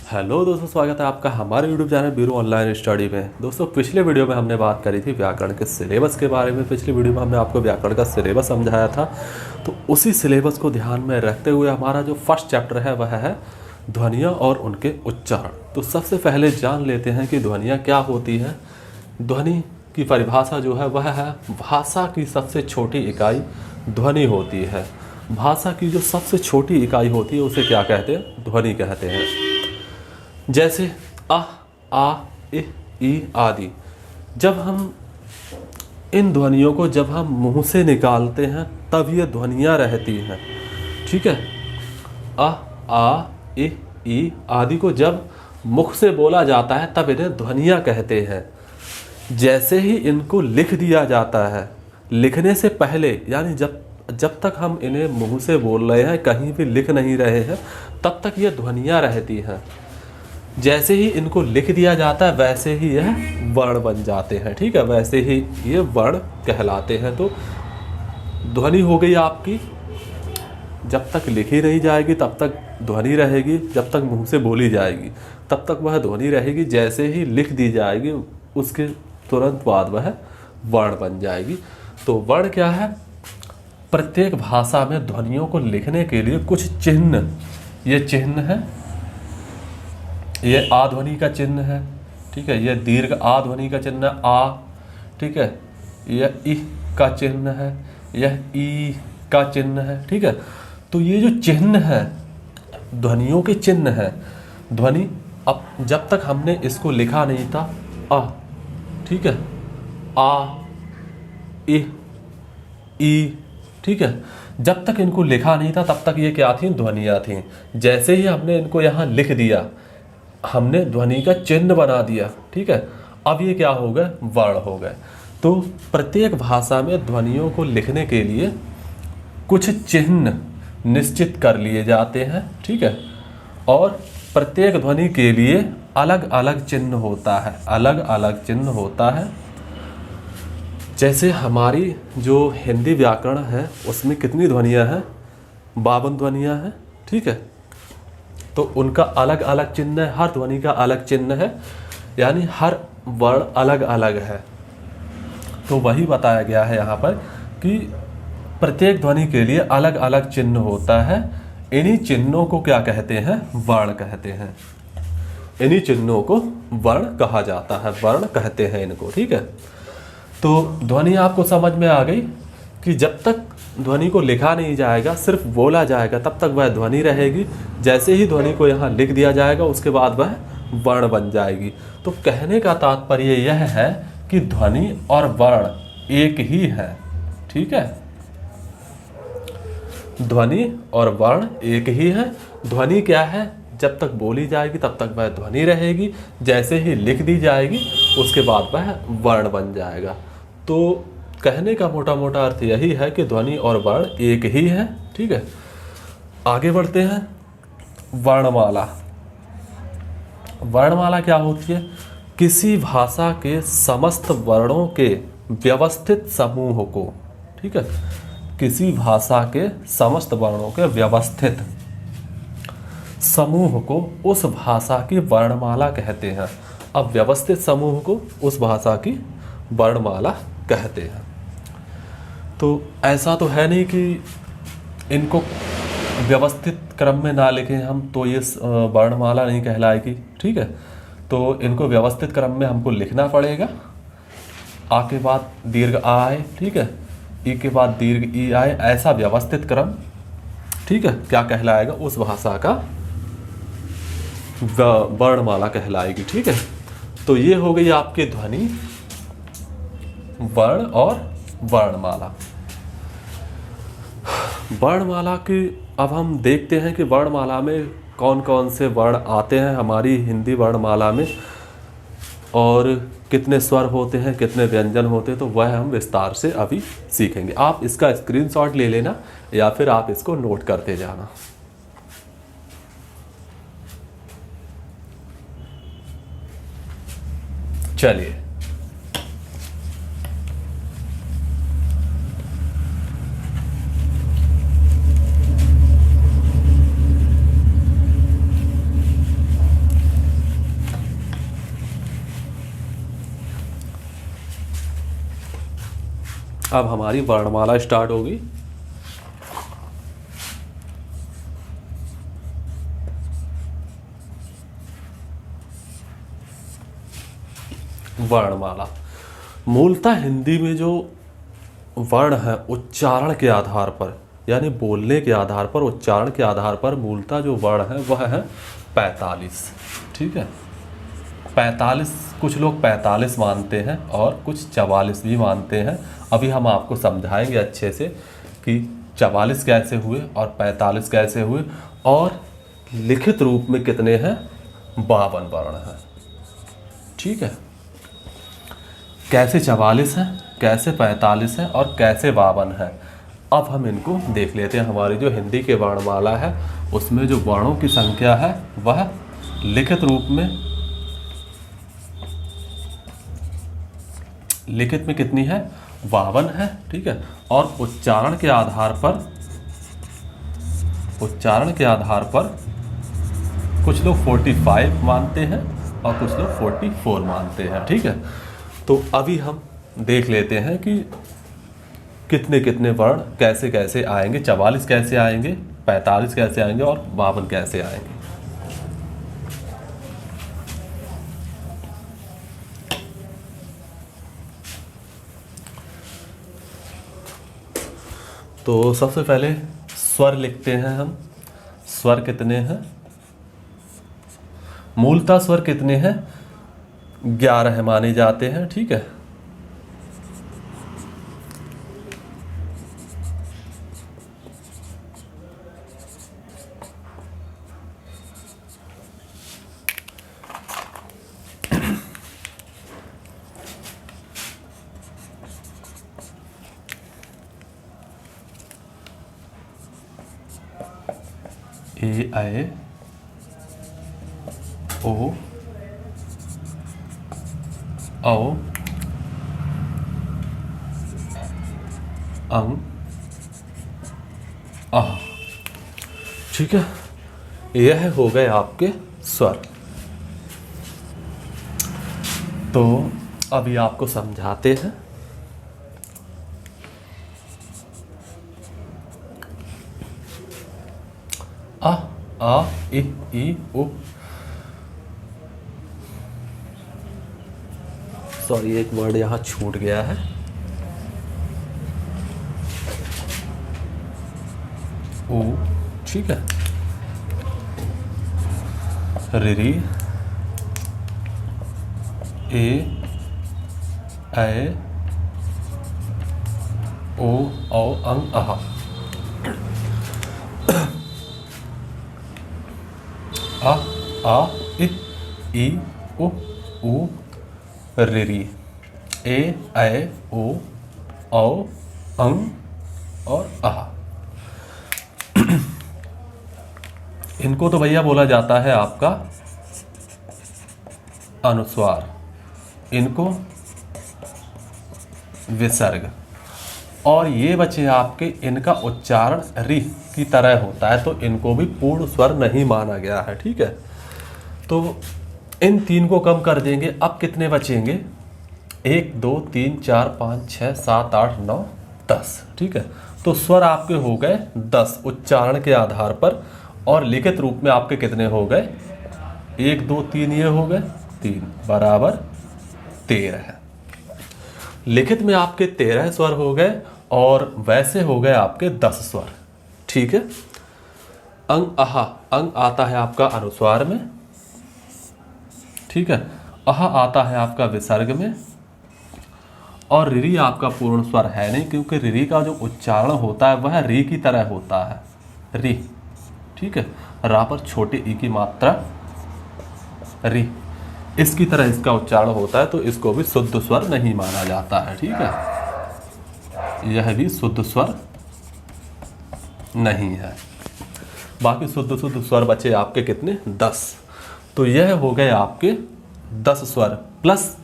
Hello दोस्तों, स्वागत है आपका हमारे YouTube channel bureau online study में। दोस्तों, पिछले वीडियो में हमने बात करी थी व्याकरण के सिलेबस के बारे में। पिछले वीडियो में हमने आपको व्याकरण का सिलेबस समझाया था। तो उसी सिलेबस को ध्यान में रखते हुए हमारा जो फर्स्ट चैप्टर है वह है ध्वनियाँ और उनके उच्चारण। तो सबसे पहले जान लेते हैं कि ध्वनियाँ क्या होती हैं। ध्वनि की परिभाषा जो है वह है भाषा की सबसे छोटी इकाई ध्वनि होती है। भाषा की जो सबसे छोटी इकाई होती है उसे क्या कहते हैं? ध्वनि कहते हैं। जैसे अ, आ, इ, ई आदि। जब हम इन ध्वनियों को जब हम मुंह से निकालते हैं तब ये ध्वनियाँ रहती हैं। ठीक है, अ, आ, इ, ई आदि को जब मुख से बोला जाता है तब इन्हें ध्वनियाँ कहते हैं। जैसे ही इनको लिख दिया जाता है, लिखने से पहले यानी जब तक हम इन्हें मुंह से बोल रहे हैं, कहीं भी लिख नहीं रहे हैं, तब तक ये ध्वनियाँ रहती हैं। जैसे ही इनको लिख दिया जाता है वैसे ही यह वर्ण बन जाते हैं। ठीक है, वैसे ही ये वर्ण कहलाते हैं। तो ध्वनि हो गई आपकी, जब तक लिखी नहीं जाएगी तब तक ध्वनि रहेगी, जब तक मुंह से बोली जाएगी तब तक वह ध्वनि रहेगी। जैसे ही लिख दी जाएगी उसके तुरंत बाद वह वर्ण बन जाएगी। तो वर्ण क्या है? प्रत्येक भाषा में ध्वनियों को लिखने के लिए कुछ चिन्ह, ये चिन्ह है। ये आ ध्वनि का चिन्ह है। ठीक है, यह दीर्घ आ ध्वनि का चिन्ह आ। ठीक है, यह इ का चिन्ह है, यह ई का चिन्ह है। ठीक है, तो ये जो चिन्ह है ध्वनियों के चिन्ह है। ध्वनि अब जब तक हमने इसको लिखा नहीं था आ, ठीक है, आ, इ, ई, ठीक है, जब तक इनको लिखा नहीं था तब तक ये क्या थी? ध्वनियाँ थीं। जैसे ही हमने इनको यहाँ लिख दिया, हमने ध्वनि का चिन्ह बना दिया। ठीक है, अब ये क्या हो गए? वर्ण हो गए। तो प्रत्येक भाषा में ध्वनियों को लिखने के लिए कुछ चिन्ह निश्चित कर लिए जाते हैं। ठीक है, और प्रत्येक ध्वनि के लिए अलग अलग चिन्ह होता है, अलग अलग चिन्ह होता है। जैसे हमारी जो हिंदी व्याकरण है उसमें कितनी ध्वनियाँ हैं? 52 ध्वनियाँ हैं। ठीक है, तो उनका अलग अलग चिन्ह है, हर ध्वनि का अलग चिन्ह है, यानी हर वर्ण अलग अलग है। तो वही बताया गया है यहाँ पर कि प्रत्येक ध्वनि के लिए अलग अलग चिन्ह होता है। इन्हीं चिन्हों को क्या कहते हैं? वर्ण कहते हैं। इन्हीं चिन्हों को वर्ण कहा जाता है, वर्ण कहते हैं इनको। ठीक है, तो ध्वनि आपको समझ में आ गई कि जब तक ध्वनि को लिखा नहीं जाएगा, सिर्फ बोला जाएगा, तब तक वह ध्वनि रहेगी। जैसे ही ध्वनि को यहाँ लिख दिया जाएगा उसके बाद वह वर्ण बन जाएगी। तो कहने का तात्पर्य यह है कि ध्वनि और वर्ण एक ही है। ठीक है, ध्वनि और वर्ण एक ही है। ध्वनि क्या है? जब तक बोली जाएगी तब तक वह ध्वनि रहेगी। जैसे ही लिख दी जाएगी उसके बाद वह वर्ण बन जाएगा। तो कहने का मोटा मोटा अर्थ यही है कि ध्वनि और वर्ण एक ही है। ठीक है, आगे बढ़ते हैं। वर्णमाला। वर्णमाला क्या होती है? किसी भाषा के समस्त वर्णों के व्यवस्थित समूह को, ठीक है, किसी भाषा के समस्त वर्णों के व्यवस्थित समूह को उस भाषा की वर्णमाला कहते हैं। अब व्यवस्थित समूह को उस भाषा की वर्णमाला कहते हैं। तो ऐसा तो है नहीं कि इनको व्यवस्थित क्रम में ना लिखें हम तो ये वर्णमाला नहीं कहलाएगी। ठीक है, तो इनको व्यवस्थित क्रम में हमको लिखना पड़ेगा। आ के बाद दीर्घ आ आए, ठीक है, ई के बाद दीर्घ ई आए, ऐसा व्यवस्थित क्रम, ठीक है, क्या कहलाएगा? उस भाषा का वर्णमाला कहलाएगी। ठीक है, तो ये हो गई आपकी ध्वनि, वर्ण और वर्णमाला। वर्णमाला की अब हम देखते हैं कि वर्णमाला में कौन कौन से वर्ण आते हैं हमारी हिंदी वर्णमाला में, और कितने स्वर होते हैं, कितने व्यंजन होते हैं, तो वह हम विस्तार से अभी सीखेंगे। आप इसका स्क्रीनशॉट ले लेना या फिर आप इसको नोट करते जाना। चलिए, अब हमारी वर्णमाला स्टार्ट होगी। वर्णमाला मूलतः हिंदी में जो वर्ण है उच्चारण के आधार पर, यानी बोलने के आधार पर, उच्चारण के आधार पर मूलतः जो वर्ण है वह है 45। ठीक है, 45, कुछ लोग 45 मानते हैं और कुछ 44 भी मानते हैं। अभी हम आपको समझाएंगे अच्छे से कि 44 कैसे हुए और 45 कैसे हुए, और लिखित रूप में कितने हैं, 52 वर्ण हैं। ठीक है, कैसे 44 है, कैसे 45 है और कैसे 52 है, अब हम इनको देख लेते हैं। हमारी जो हिंदी के वर्णमाला है उसमें जो वर्णों की संख्या है वह लिखित में कितनी है, 52 है। ठीक है, और उच्चारण के आधार पर कुछ लोग 45 मानते हैं और कुछ लोग 44 मानते हैं। ठीक है, तो अभी हम देख लेते हैं कि कितने कितने वर्ण कैसे कैसे आएंगे, 44 कैसे आएंगे, 45 कैसे आएंगे और 52 कैसे आएंगे। तो सबसे पहले स्वर लिखते हैं हम। स्वर कितने हैं, मूलतः स्वर कितने हैं, 11 माने जाते हैं। ठीक है, ए ऐ ओ औ अंग आह। ठीक है, यह हो गए आपके स्वर। तो अभी आपको समझाते हैं। आ आ ई उ, सॉरी एक वर्ड यहाँ छूट गया है, ऊ। ठीक है, रिरी, ए ऐ ओ औ अंग आह। आ आ ई उ ऊ रिरी, ए ऐ ओ औ अंग और आह। इनको तो भैया बोला जाता है आपका अनुस्वार, इनको विसर्ग, और ये बचे आपके, इनका उच्चारण रि की तरह होता है, तो इनको भी पूर्ण स्वर नहीं माना गया है। ठीक है, तो इन 3 को कम कर देंगे। अब कितने बचेंगे, 1 2 3 4 5 6 7 8 9 10। ठीक है, तो स्वर आपके हो गए 10 उच्चारण के आधार पर, और लिखित रूप में आपके कितने हो गए, 1 2 3 ये हो गए, 3 बराबर 13 है। लिखित में आपके 13 स्वर हो गए और वैसे हो गए आपके 10 स्वर। ठीक है, अंग आहा, अंग आता है आपका अनुस्वार में। ठीक है, आहा आता है आपका विसर्ग में, और रिरी आपका पूर्ण स्वर है नहीं, क्योंकि रिरी का जो उच्चारण होता है वह री की तरह होता है, री। ठीक है, रा पर छोटे ई की मात्रा री, इसकी तरह इसका उच्चारण होता है, तो इसको भी शुद्ध स्वर नहीं माना जाता है। ठीक है, यह भी शुद्ध स्वर नहीं है। बाकी शुद्ध स्वर बचे आपके कितने, 10। तो यह हो गए आपके 10 स्वर, प्लस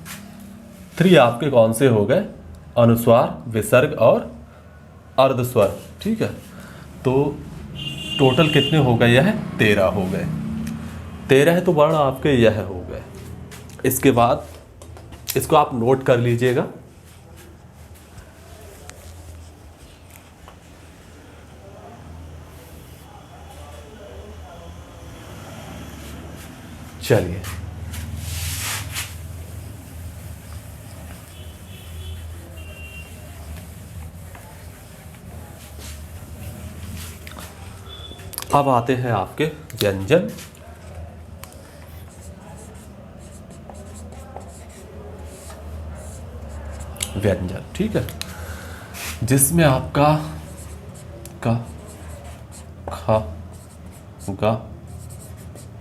3 आपके कौन से हो गए, अनुस्वार, विसर्ग और अर्धस्वर। ठीक है, तो टोटल कितने हो गए, यह 13 हो गए। 13 तो वर्ण आपके यह हो गए। इसके बाद इसको आप नोट कर लीजिएगा, चलिए, अब आते हैं आपके व्यंजन। व्यंजन, ठीक है, जिसमें आपका क, ख, ग,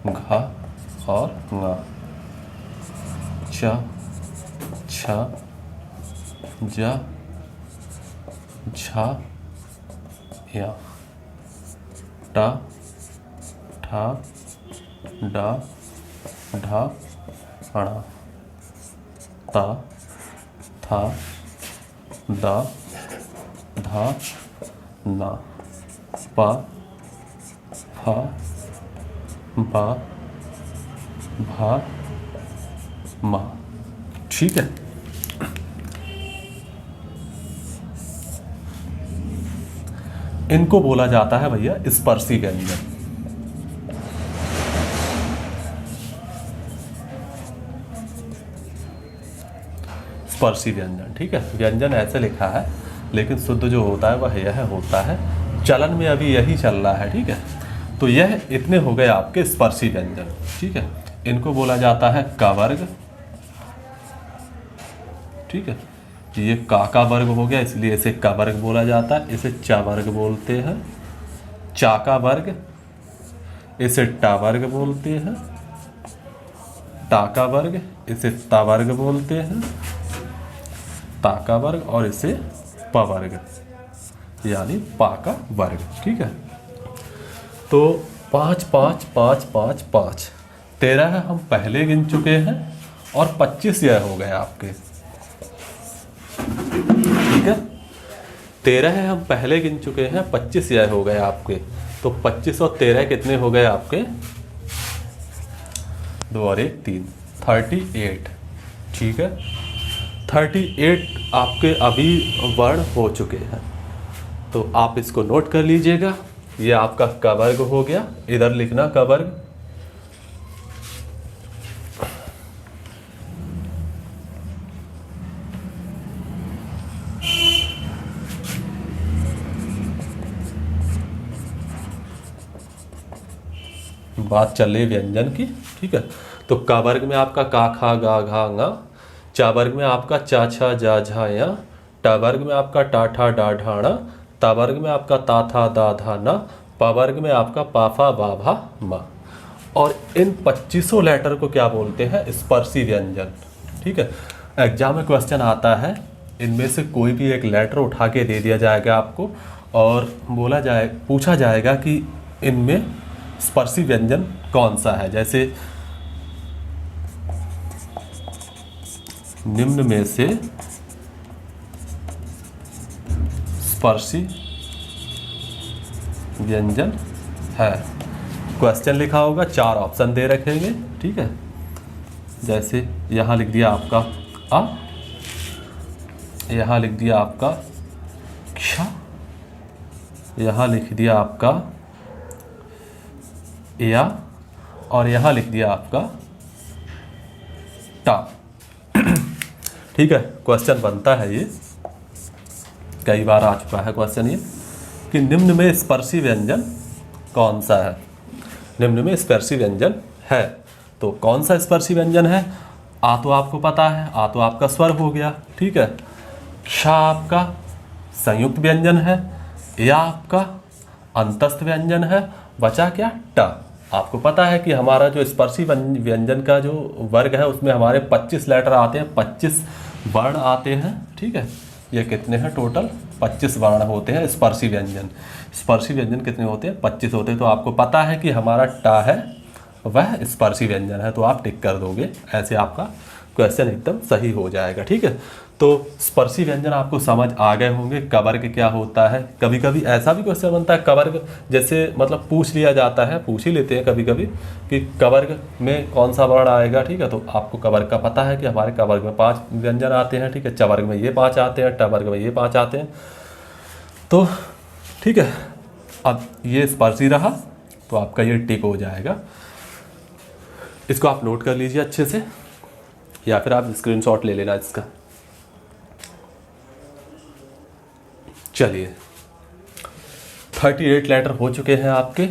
घ और ङ, च, छ, ज, झ, य, ट, ठ, ड, ढ, ण, त, थ, द, ध, न, प, फ, ब, भ, म, ठीक है। इनको बोला जाता है भैया स्पर्शी व्यंजन। स्पर्शी व्यंजन, ठीक है। व्यंजन ऐसे लिखा है, लेकिन शुद्ध जो होता है वह यह होता है। चलन में अभी यही चल रहा है, ठीक है। तो यह इतने हो गए आपके स्पर्शी व्यंजन, ठीक है। इनको बोला जाता है क वर्ग, ठीक है। ये का वर्ग हो गया, इसलिए इसे क वर्ग बोला जाता है। इसे च वर्ग बोलते हैं, चा का वर्ग। इसे टा वर्ग बोलते हैं, टा का वर्ग। इसे ता वर्ग बोलते हैं, ता का वर्ग। और इसे प वर्ग, यानी पा का वर्ग, ठीक है। तो 5 5 5 5 5 13 हम पहले गिन चुके हैं और 25 यह हो गए आपके, ठीक है। 13 हम पहले गिन चुके हैं, 25 यह हो गए आपके। तो 25 और 13 कितने हो गए आपके? 2 और 1 3, 38, ठीक है। 38 आपके अभी वर्ण हो चुके हैं, तो आप इसको नोट कर लीजिएगा। ये आपका क वर्ग हो गया, इधर लिखना क वर्ग। बात चल रही व्यंजन की, ठीक है। तो क वर्ग में आपका का खा गा घा ङा, चा वर्ग में आपका चा छा जा झा या, टा वर्ग में आपका टा ठा डा ढा णा, ता वर्ग में आपका ता था दा धा ना, पा वर्ग में आपका पा फा बा भा मा। और इन 25 लेटर को क्या बोलते हैं? स्पर्शी व्यंजन, ठीक है। एग्जाम में क्वेश्चन आता है, इनमें से कोई भी एक लेटर उठा के दे दिया जाएगा आपको और पूछा जाएगा कि इनमें स्पर्शी व्यंजन कौन सा है। जैसे निम्न में से स्पर्शी व्यंजन है, क्वेश्चन लिखा होगा, 4 ऑप्शन दे रखेंगे, ठीक है। जैसे यहां लिख दिया आपका अ, यहां लिख दिया आपका क्ष, यहां लिख दिया आपका या, और यहां लिख दिया आपका टा, ठीक है। क्वेश्चन बनता है, ये कई बार आ चुका है क्वेश्चन ये, कि निम्न में स्पर्शी व्यंजन कौन सा है। निम्न में स्पर्शी व्यंजन है, तो कौन सा स्पर्शी व्यंजन है? आ तो आपको पता है, आ तो आपका स्वर हो गया, ठीक है। क्ष आपका संयुक्त व्यंजन है, या आपका अंतस्थ व्यंजन है, बचा क्या? ट। आपको पता है कि हमारा जो स्पर्शी व्यंजन का जो वर्ग है उसमें हमारे 25 लेटर आते हैं, 25 वर्ण आते हैं, ठीक है। ये कितने हैं टोटल? 25 वर्ण होते हैं स्पर्शी व्यंजन। स्पर्शी व्यंजन कितने होते हैं? 25 होते हैं। तो आपको पता है कि हमारा टा है वह स्पर्शी व्यंजन है, तो आप टिक कर दोगे, ऐसे आपका क्वेश्चन एकदम सही हो जाएगा, ठीक है। तो स्पर्शी व्यंजन आपको समझ आ गए होंगे। क वर्ग क्या होता है? कभी कभी ऐसा भी क्वेश्चन बनता है क वर्ग, जैसे मतलब पूछ लिया जाता है, पूछ ही लेते हैं कभी कभी कि क वर्ग में कौन सा वर्ण आएगा, ठीक है। तो आपको क वर्ग का पता है कि हमारे क वर्ग में 5 व्यंजन आते हैं, ठीक है। च वर्ग में ये 5 आते हैं, ट वर्ग में ये 5 आते हैं, तो ठीक है। अब ये स्पर्शी रहा, तो आपका ये टिक हो जाएगा। इसको आप नोट कर लीजिए अच्छे से, या फिर आप स्क्रीनशॉट ले लेना इसका। चलिए 38 लेटर हो चुके हैं आपके।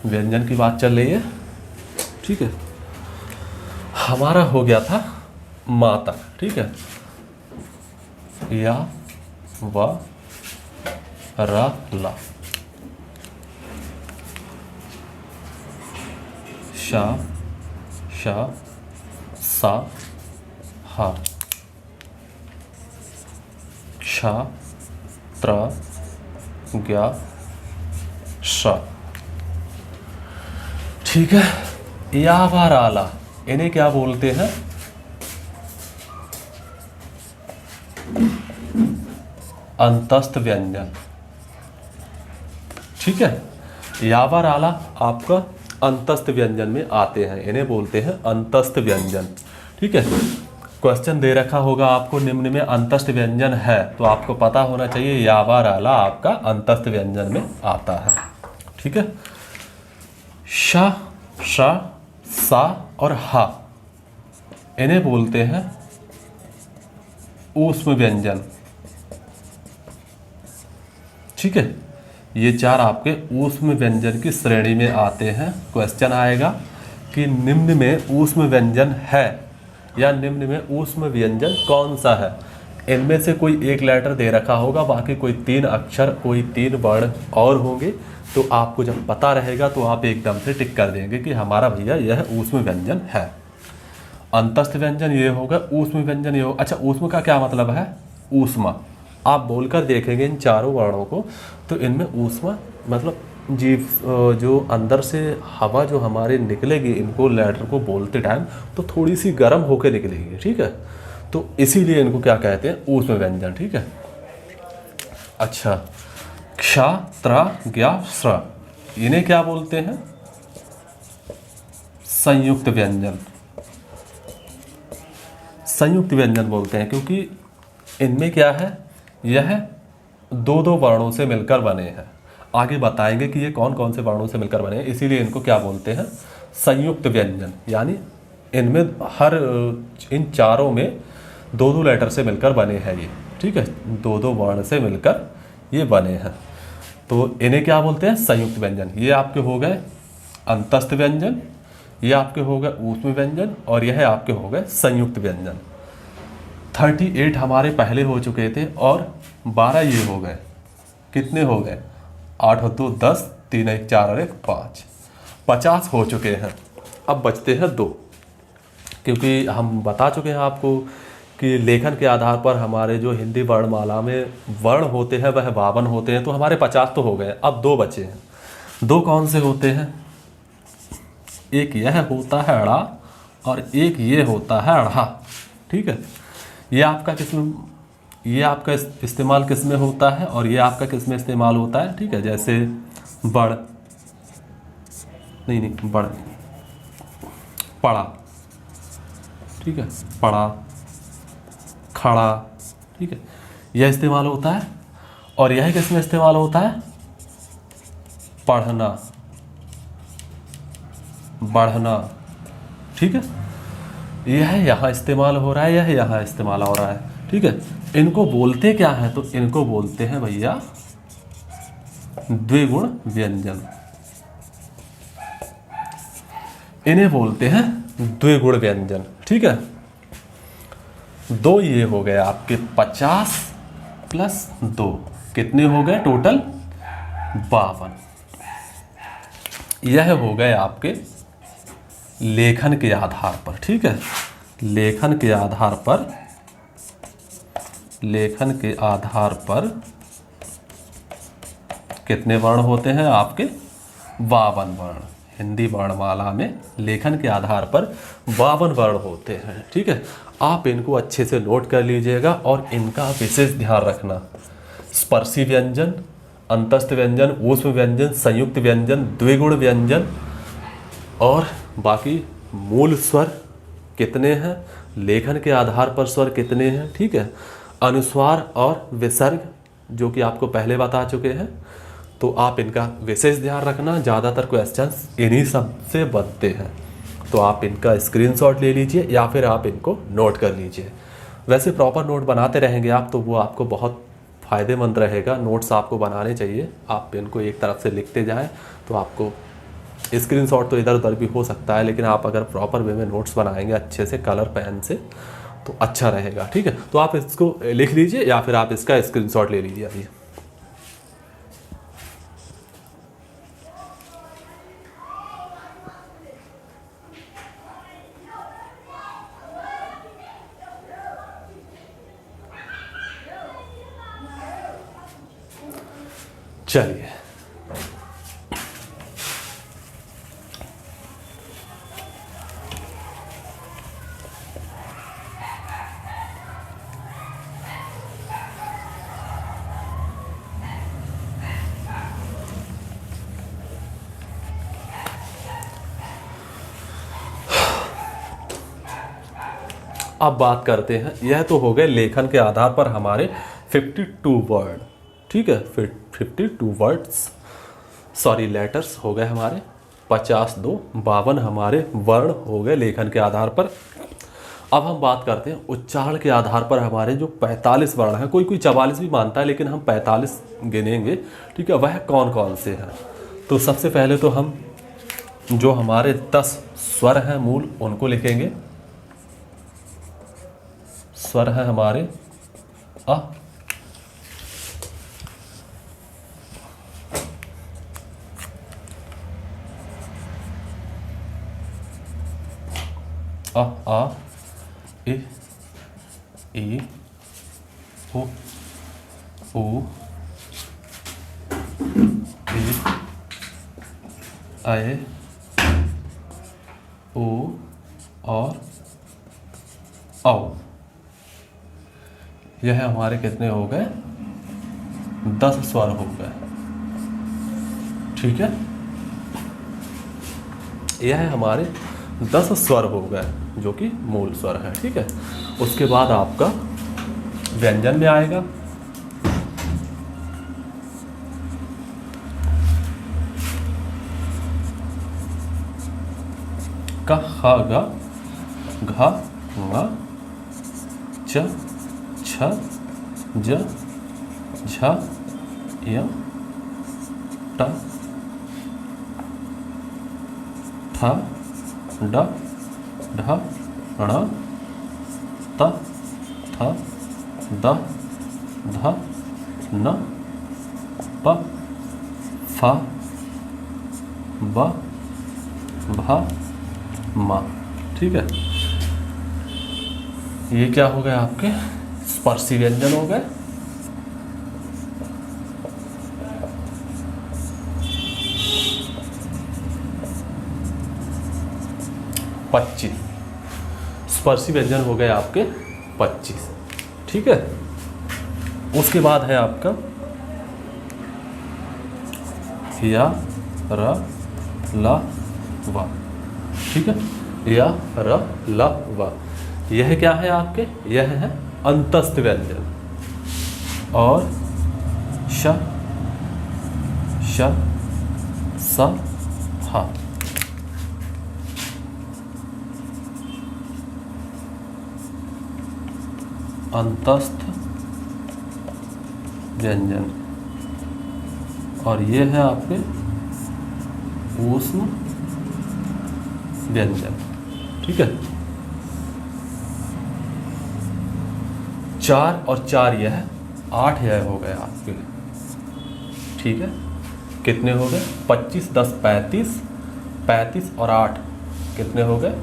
व्यंजन की बात चल रही है, ठीक है। हमारा हो गया था माँ तक, ठीक है। या व रा ला, शा शा सा हा,क्षा त्र ज्ञा श, ठीक है। या व रा ला, इन्हें क्या बोलते हैं? अंतस्थ व्यंजन, ठीक है। यावा राला आपका अंतस्थ व्यंजन में आते हैं, इन्हें बोलते हैं अंतस्थ व्यंजन, ठीक है। क्वेश्चन दे रखा होगा आपको निम्न में अंतस्थ व्यंजन है, तो आपको पता होना चाहिए यावा राला आपका अंतस्थ व्यंजन में आता है, ठीक है। श, श, सा और हा, इन्हें बोलते हैं ऊष्म व्यंजन, ठीक है। ये चार आपके ऊष्म व्यंजन की श्रेणी में आते हैं। क्वेश्चन आएगा कि निम्न में ऊष्म व्यंजन है या निम्न में ऊष्म व्यंजन कौन सा है। इनमें से कोई एक लेटर दे रखा होगा, बाकी कोई 3 अक्षर, कोई 3 वर्ण और होंगे। तो आपको जब पता रहेगा तो आप एकदम से टिक कर देंगे कि हमारा भैया यह ऊष्म व्यंजन है। अंतस्थ व्यंजन ये होगा, ऊष्म व्यंजन ये होगा। अच्छा, ऊष्म का क्या मतलब है? ऊष्मा। आप बोलकर देखेंगे इन चारों वर्णों को, तो इनमें ऊष्मा मतलब जीव जो अंदर से हवा जो हमारे निकलेगी इनको लेटर को बोलते टाइम, तो थोड़ी सी गर्म होकर निकलेगी, ठीक है। तो इसीलिए इनको क्या कहते हैं? ऊष्म व्यंजन, ठीक है। अच्छा, क्ष त्र ज्ञ श्र, इन्हें क्या बोलते हैं? संयुक्त व्यंजन। संयुक्त व्यंजन बोलते हैं क्योंकि इनमें क्या है, यह 2-2 वर्णों से मिलकर बने हैं। आगे बताएंगे कि ये कौन कौन से वर्णों से मिलकर बने हैं, इसीलिए इनको क्या बोलते हैं? संयुक्त व्यंजन। यानी इनमें इन चारों में 2-2 लेटर से मिलकर बने हैं ये, ठीक है। 2-2 वर्ण से मिलकर ये बने हैं, तो इन्हें क्या बोलते हैं? संयुक्त व्यंजन। ये आपके हो गए अंतस्थ व्यंजन, ये आपके हो गए ऊष्म व्यंजन, और यह आपके हो गए संयुक्त व्यंजन। 38 हमारे पहले हो चुके थे और 12 ये हो गए। कितने हो गए? 8 और 2 10, 3 1 4 और 1 5, 50 हो चुके हैं। अब बचते हैं 2, क्योंकि हम बता चुके हैं आपको कि लेखन के आधार पर हमारे जो हिंदी वर्णमाला में वर्ण होते हैं वह 52 होते हैं, तो हमारे 50 तो हो गए। अब 2 बचे हैं। 2 कौन से होते हैं? एक यह होता है अड़ा और एक ये होता है अढ़ा, ठीक है। ये आपका इस्तेमाल किस में होता है और ये आपका किस में इस्तेमाल होता है, ठीक है। जैसे बड़, नहीं बड़, पड़ा, ठीक है, पड़ा, खड़ा, ठीक है, यह इस्तेमाल होता है। और यह किस में इस्तेमाल होता है? पढ़ना, बढ़ना, ठीक है। यह यहाँ इस्तेमाल हो रहा है, यह यहाँ इस्तेमाल हो रहा है, ठीक है। इनको बोलते क्या है? तो इनको बोलते हैं भैया द्विगुण व्यंजन। इन्हें बोलते हैं द्विगुण व्यंजन, ठीक है। 2 ये हो गए आपके 50 प्लस 2, कितने हो गए टोटल? 52। यह हो गए आपके लेखन के आधार पर, ठीक है। लेखन के आधार पर कितने वर्ण होते हैं आपके? 52 वर्ण। हिंदी वर्णमाला में लेखन के आधार पर 52 वर्ण होते हैं, ठीक है। आप इनको अच्छे से नोट कर लीजिएगा और इनका विशेष ध्यान रखना। स्पर्शी व्यंजन, अंतस्थ व्यंजन, ऊष्म व्यंजन, संयुक्त व्यंजन, द्विगुण व्यंजन और बाकी मूल स्वर, कितने हैं, लेखन के आधार पर स्वर कितने हैं, ठीक है, अनुस्वार और विसर्ग जो कि आपको पहले बता चुके हैं। तो आप इनका विशेष ध्यान रखना, ज़्यादातर क्वेश्चंस इन्हीं सब से बनते हैं। तो आप इनका स्क्रीनशॉट ले लीजिए या फिर आप इनको नोट कर लीजिए। वैसे प्रॉपर नोट बनाते रहेंगे आप तो वो आपको बहुत फ़ायदेमंद रहेगा। नोट्स आपको बनाने चाहिए, आप इनको एक तरफ से लिखते जाएं तो आपको स्क्रीनशॉट तो इधर उधर भी हो सकता है, लेकिन आप अगर प्रॉपर वे में नोट्स बनाएंगे अच्छे से कलर पेन से तो अच्छा रहेगा, ठीक है। तो आप इसको लिख लीजिए या फिर आप इसका स्क्रीनशॉट ले लीजिए अभी। चलिए अब बात करते हैं, यह तो हो गए लेखन के आधार पर हमारे 52 वर्ड, ठीक है, 52 वर्ड्स सॉरी लेटर्स हो गए हमारे, 52 हमारे वर्ण हो गए लेखन के आधार पर। अब हम बात करते हैं उच्चारण के आधार पर हमारे जो 45 वर्ण हैं, कोई कोई 44 भी मानता है लेकिन हम 45 गिनेंगे, ठीक है। वह कौन कौन से हैं? तो सबसे पहले तो हम जो हमारे 10 स्वर हैं मूल उनको लिखेंगे। स्वर है हमारे अ, आ, इ, उ, ई, ऐ, ओ और औ। यह हमारे कितने हो गए? 10 स्वर हो गए, ठीक है। यह हमारे 10 स्वर हो गए जो कि मूल स्वर है, ठीक है। उसके बाद आपका व्यंजन में आएगा क, ख, ग, घ, ङ, च, छ, ज, झ, य, ट, ठ, ड, ढ, ण, त, थ, द, ध, न, प, फ, ब, भ, म, ठीक है। ये क्या हो गए आपके? स्पर्शी व्यंजन हो गए। पच्चीस स्पर्शी व्यंजन हो गए आपके 25, ठीक है। उसके बाद है आपका या, र, ल, व, ठीक है। या, र, ल, व, यह क्या है आपके? यह है अंतस्थ व्यंजन। और श, श, स, ह, अंतस्थ व्यंजन। और ये है आपके ऊष्म व्यंजन, ठीक है। 4 और 4 यह 8 यह हो गए आपके, ठीक है। कितने हो गए? 25 10 35, 35 और 8 कितने हो गए?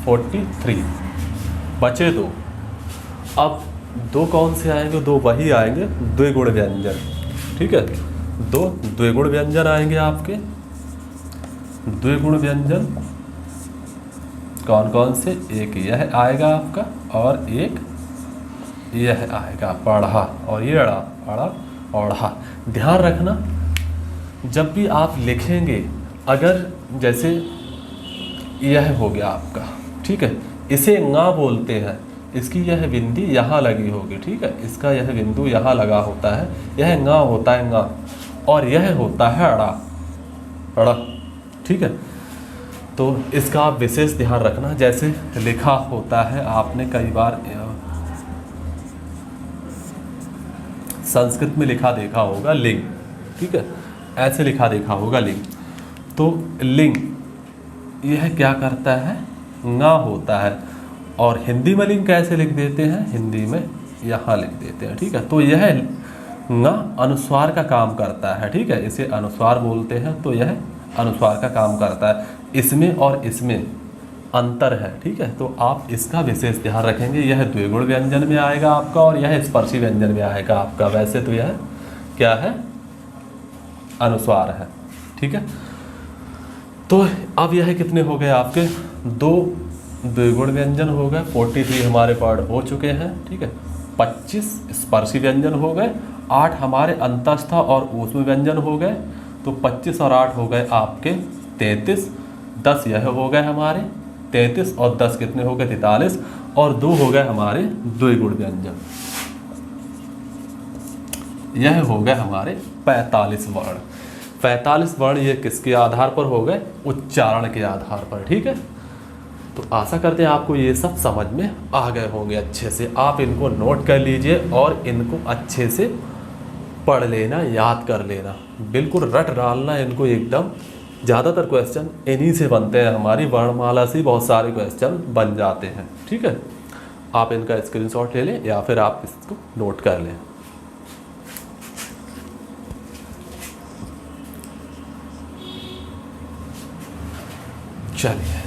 43। बचे 2। अब 2 कौन से आएंगे? 2 वही आएंगे द्विगुण व्यंजन, ठीक है। 2 द्विगुण व्यंजन आएंगे आपके। द्विगुण व्यंजन कौन कौन से? एक यह आएगा आपका और एक यह आएगा पढ़ा, और ये अड़ा, अड़ा औढ़ा। ध्यान रखना जब भी आप लिखेंगे, अगर जैसे यह हो गया आपका, ठीक है, इसे ङा बोलते हैं। इसकी यह बिंदी यहाँ लगी होगी, ठीक है, इसका यह बिंदु यहाँ लगा होता है, यह ङा होता है ङा, और यह होता है अड़ा, अड़ा, ठीक है। तो इसका आप विशेष ध्यान रखना। जैसे लिखा होता है, आपने कई बार संस्कृत में लिखा देखा होगा लिंग, ठीक है, ऐसे लिखा देखा होगा लिंग। तो लिंग यह क्या करता है, ङा होता है। और हिंदी में लिंग कैसे लिख देते हैं, हिंदी में यहाँ लिख देते हैं, ठीक है। तो यह ङा अनुस्वार का काम करता है, ठीक है, इसे अनुस्वार बोलते हैं। तो यह अनुस्वार का काम करता है। इसमें और इसमें अंतर है, ठीक है। तो आप इसका विशेष ध्यान रखेंगे। यह द्विगुण व्यंजन में आएगा आपका और यह स्पर्शी व्यंजन में आएगा आपका। वैसे तो यह क्या है, अनुस्वार है, ठीक है। तो अब यह कितने हो गए आपके, 2 द्विगुण व्यंजन हो गए, 43 हमारे पार्ट हो चुके हैं, ठीक है। 25 स्पर्शी व्यंजन हो गए, 8 हमारे अंतस्थ और ऊष्म व्यंजन हो गए। तो 25 और 8 हो गए आपके 33, 10 यह हो गए हमारे 33 और 10 कितने हो गए 43, और 2 हो गए हमारे द्विगुण व्यंजन। यह हो गए हमारे 45 वर्ण। 45 वर्ण ये किसके आधार पर हो गए, उच्चारण के आधार पर, ठीक है। तो आशा करते हैं आपको ये सब समझ में आ गए होंगे अच्छे से। आप इनको नोट कर लीजिए और इनको अच्छे से पढ़ लेना, याद कर लेना, बिल्कुल रट डालना इनको एकदम। ज़्यादातर क्वेश्चन इन्हीं से बनते हैं, हमारी वर्णमाला से बहुत सारे क्वेश्चन बन जाते हैं, ठीक है। आप इनका स्क्रीनशॉट ले लें या फिर आप इसको नोट कर लें। चलिए,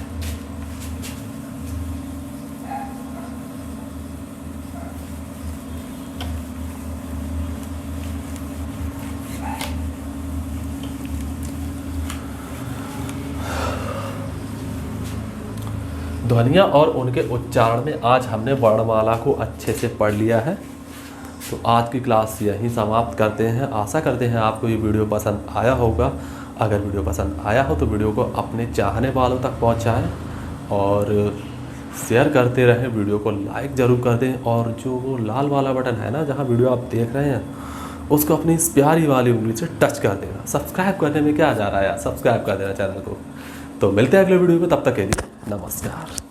ध्वनियाँ और उनके उच्चारण में आज हमने वर्णमाला को अच्छे से पढ़ लिया है। तो आज की क्लास यहीं समाप्त करते हैं। आशा करते हैं आपको ये वीडियो पसंद आया होगा। अगर वीडियो पसंद आया हो तो वीडियो को अपने चाहने वालों तक पहुंचाएं और शेयर करते रहें। वीडियो को लाइक ज़रूर कर दें और जो वो लाल वाला बटन है ना, जहाँ वीडियो आप देख रहे हैं, उसको अपनी इस प्यारी वाली उंगली से टच कर देना। सब्सक्राइब करने में क्या जा रहा है यार, सब्सक्राइब कर देना चैनल को। तो मिलते हैं अगले वीडियो में, तब तक के लिए नमस्कार।